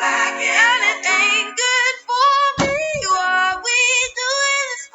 And it ain't good for me. What we do is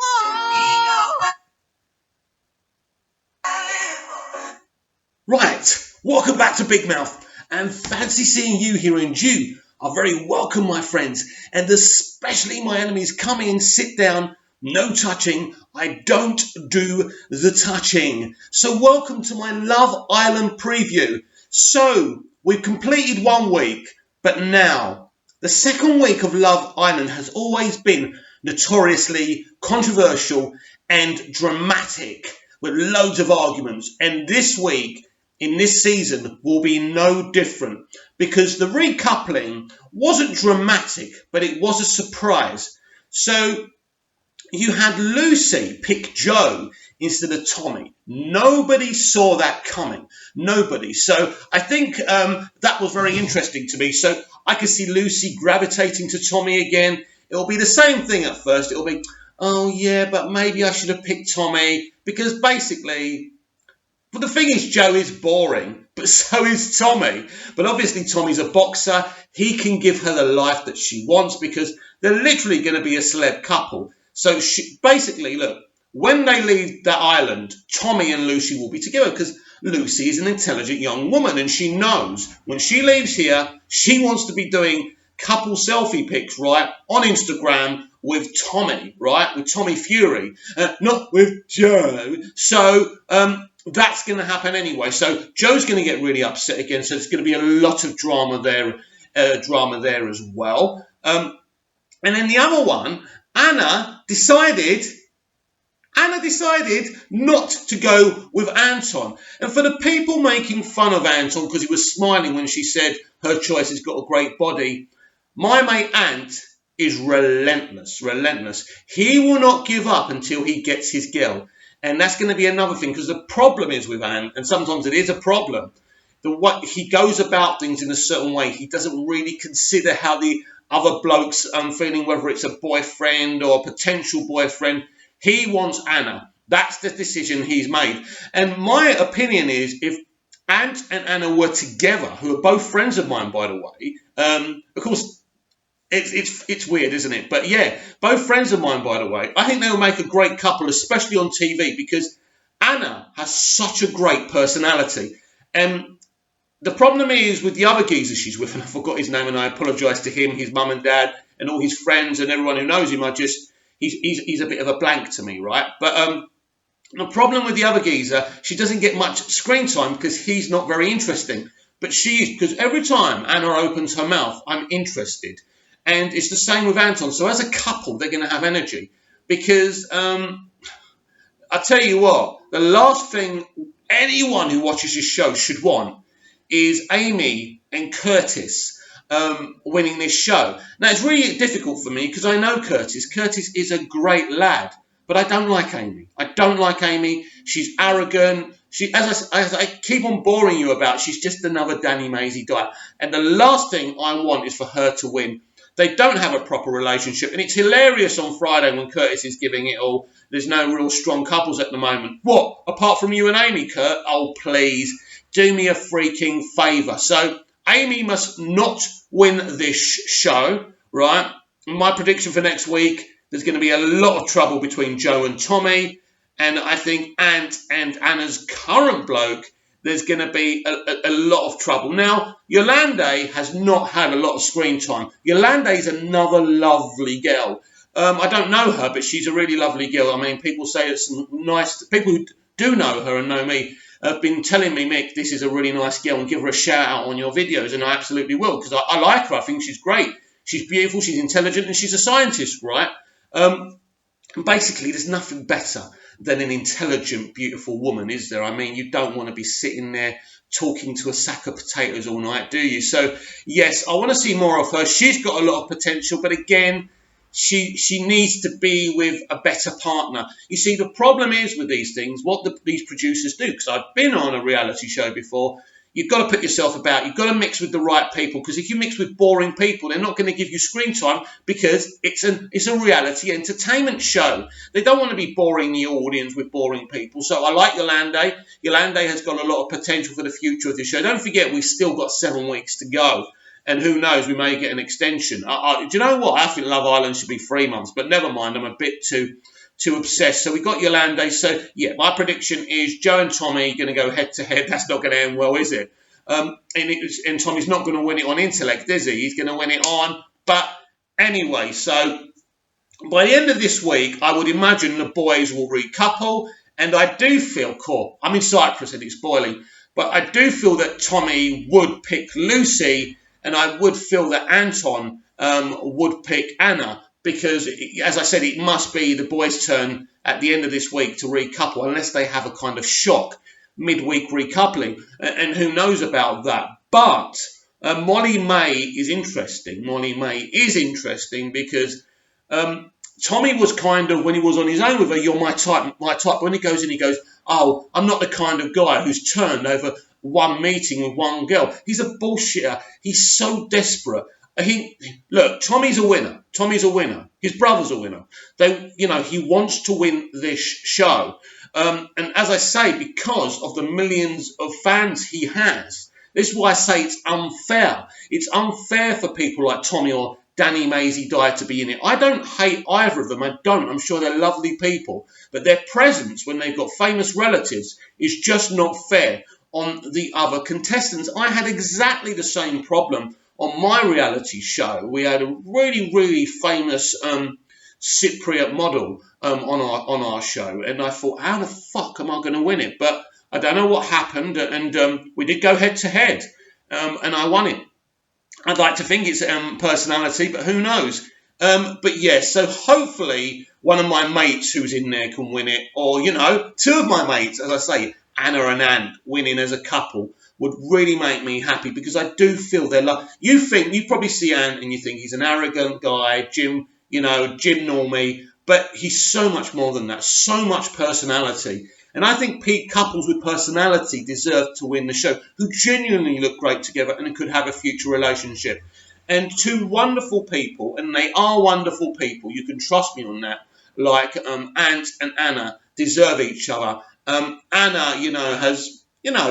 Right, welcome back to Big Mouth, and fancy seeing you here, and you are very welcome, my friends, and especially my enemies. Come in, sit down, no touching. I don't do the touching. So welcome to my Love Island preview. So we've completed 1 week, but now the second week of Love Island has always been notoriously controversial and dramatic with loads of arguments, and this week in this season will be no different, because the recoupling wasn't dramatic, but it was a surprise. So you had Lucy pick Joe instead of Tommy. Nobody saw that coming. Nobody. So I think that was very interesting to me. So I could see Lucy gravitating to Tommy again. It'll be the same thing at first. It'll be, oh yeah, but maybe I should have picked Tommy, because basically, but the thing is, Joe is boring, but so is Tommy. But obviously, Tommy's a boxer. He can give her the life that she wants, because they're literally going to be a celeb couple. So basically, look, when they leave that island, Tommy and Lucy will be together, because Lucy is an intelligent young woman, and she knows when she leaves here, she wants to be doing couple selfie pics, right, on Instagram with Tommy, right, with Tommy Fury, not with Joe. So that's going to happen anyway. So Joe's going to get really upset again. So there's going to be a lot of drama there as well. And then the other one, Anna decided not to go with Anton. And for the people making fun of Anton because he was smiling when she said her choice has got a great body, my mate Ant is relentless. He will not give up until he gets his girl. And that's going to be another thing, because the problem is with Ant, and sometimes it is a problem, he goes about things in a certain way. He doesn't really consider how the other blokes feeling, whether it's a boyfriend or a potential boyfriend. He wants Anna. That's the decision he's made. And my opinion is, if Ant and Anna were together, who are both friends of mine, by the way, of course, it's weird, isn't it? But yeah, both friends of mine, by the way. I think they will make a great couple, especially on TV, because Anna has such a great personality. And the problem is with the other geezer she's with, and I forgot his name, and I apologise to him, his mum and dad, and all his friends, and everyone who knows him. He's a bit of a blank to me, right? But the problem with the other geezer, she doesn't get much screen time because he's not very interesting. But because every time Anna opens her mouth, I'm interested. And it's the same with Anton. So as a couple, they're going to have energy. Because I tell you what, the last thing anyone who watches this show should want is Amy and Curtis winning this show. Now, it's really difficult for me because I know Curtis. Curtis is a great lad. But I don't like Amy. She's arrogant. As I keep on boring you about, she's just another Danny Maisie guy. And the last thing I want is for her to win. They don't have a proper relationship. And it's hilarious on Friday when Curtis is giving it all. There's no real strong couples at the moment. What? Apart from you and Amy, Kurt? Oh, please. Do me a freaking favour. So Amy must not win this show, right? My prediction for next week, there's going to be a lot of trouble between Joe and Tommy. And I think Ant and Anna's current bloke, there's going to be a lot of trouble. Now, Yolande has not had a lot of screen time. Yolande is another lovely girl. I don't know her, but she's a really lovely girl. I mean, people say it's nice. People who do know her and know me have been telling me, Mick, this is a really nice girl, and give her a shout out on your videos. And I absolutely will, because I like her. I think she's great. She's beautiful, she's intelligent, and she's a scientist, right? Basically, there's nothing better than an intelligent, beautiful woman, is there? I mean, you don't want to be sitting there talking to a sack of potatoes all night, do you? So, yes, I want to see more of her. She's got a lot of potential, but again, she needs to be with a better partner. You see, the problem is with these things, what these producers do, because I've been on a reality show before, you've got to put yourself about. You've got to mix with the right people, because if you mix with boring people, they're not going to give you screen time, because it's a reality entertainment show. They don't want to be boring the audience with boring people. So I like Yolande. Yolande has got a lot of potential for the future of the show. Don't forget, we've still got 7 weeks to go. And who knows, we may get an extension. Do you know what? I think Love Island should be 3 months, but never mind. I'm a bit too obsessed. So we got Yolande. So yeah, my prediction is Joe and Tommy going to go head to head. That's not going to end well, is it? And Tommy's not going to win it on intellect, is he? He's going to win it on. But anyway, so by the end of this week, I would imagine the boys will recouple. And I do feel, cool, I'm in Cyprus and it's boiling, but I do feel that Tommy would pick Lucy, and I would feel that Anton would pick Anna, because, as I said, it must be the boys' turn at the end of this week to recouple, unless they have a kind of shock midweek recoupling, and who knows about that. But Molly May is interesting. Molly May is interesting because Tommy was kind of, when he was on his own with her, you're my type, my type. When he goes in, he goes, oh, I'm not the kind of guy who's turned over one meeting with one girl. He's a bullshitter. He's so desperate. Look, Tommy's a winner. Tommy's a winner. His brother's a winner. He wants to win this show. And as I say, because of the millions of fans he has, this is why I say it's unfair. It's unfair for people like Tommy or Danny Maisie Dyer to be in it. I don't hate either of them. I don't. I'm sure they're lovely people. But their presence when they've got famous relatives is just not fair on the other contestants. I had exactly the same problem on my reality show. We had a really, really famous Cypriot model on our show. And I thought, how the fuck am I going to win it? But I don't know what happened. And we did go head to head. And I won it. I'd like to think it's personality, but who knows? But yeah, so hopefully one of my mates who's in there can win it. Or, two of my mates, as I say, Anna and Ant, winning as a couple would really make me happy, because I do feel they're like, you probably see Ant and you think he's an arrogant guy, Jim Normie, but he's so much more than that, so much personality. And I think couples with personality deserve to win the show, who genuinely look great together and could have a future relationship. And two wonderful people, and they are wonderful people, you can trust me on that, like Ant and Anna deserve each other. Anna,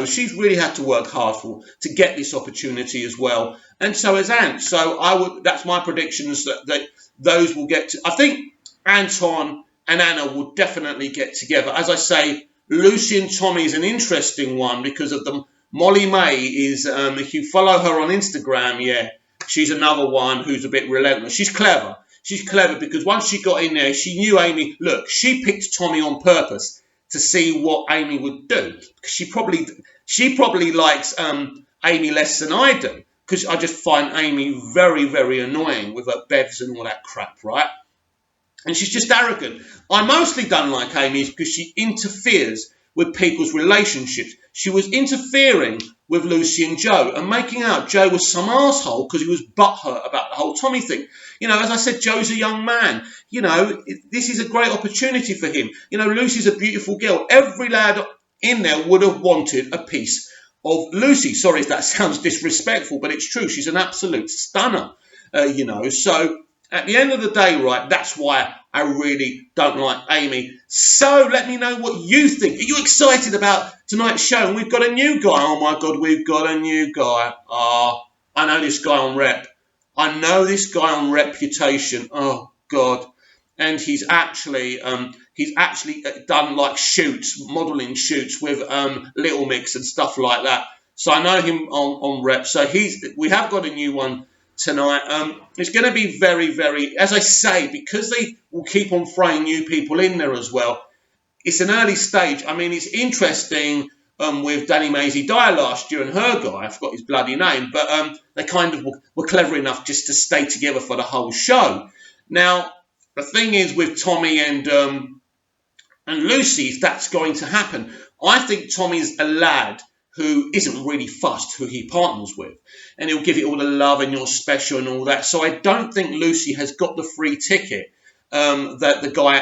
she's really had to work hard to get this opportunity as well. And so has Ant. So that's my predictions that those will get to. I think Anton and Anna will definitely get together. As I say, Lucy and Tommy is an interesting one because of them. Molly May is, if you follow her on Instagram, yeah, she's another one who's a bit relentless. She's clever. She's clever because once she got in there, she knew Amy. Look, she picked Tommy on purpose to see what Amy would do. She probably likes Amy less than I do, because I just find Amy very, very annoying with her bevs and all that crap, right? And she's just arrogant. I mostly don't like Amy because she interferes with people's relationships. She was interfering with Lucy and Joe and making out Joe was some asshole because he was butthurt about the whole Tommy thing. As I said, Joe's a young man. This is a great opportunity for him. Lucy's a beautiful girl. Every lad in there would have wanted a piece of Lucy. Sorry if that sounds disrespectful, but it's true. She's an absolute stunner, So at the end of the day, right, that's why I really don't like Amy. So let me know what you think. Are you excited about tonight's show? And we've got a new guy. Oh, my God, we've got a new guy. I know this guy on Rep. I know this guy on Reputation. Oh, God. And he's actually done like modelling shoots with Little Mix and stuff like that. So I know him on Rep. So we have got a new one tonight. It's going to be very, very, as I say, because they will keep on throwing new people in there as well. It's an early stage. I mean, it's interesting with Danny Maisie Dyer last year and her guy. I forgot his bloody name, but they kind of were clever enough just to stay together for the whole show. Now, the thing is with Tommy and Lucy, if that's going to happen, I think Tommy's a lad who isn't really fussed who he partners with. And he'll give it all the love and you're special and all that. So I don't think Lucy has got the free ticket that the guy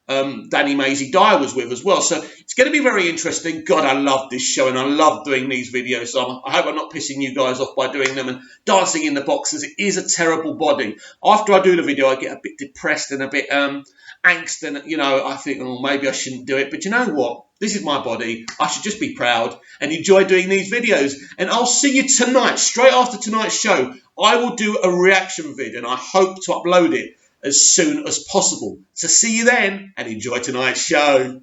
Danny Maisie Dyer was with as well. So it's going to be very interesting. God, I love this show and I love doing these videos. So I hope I'm not pissing you guys off by doing them and dancing in the boxes. It is a terrible body. After I do the video, I get a bit depressed and a bit angst and, I think, oh, maybe I shouldn't do it. But you know what? This is my body. I should just be proud and enjoy doing these videos. And I'll see you tonight, straight after tonight's show, I will do a reaction vid and I hope to upload it as soon as possible. So see you then and enjoy tonight's show.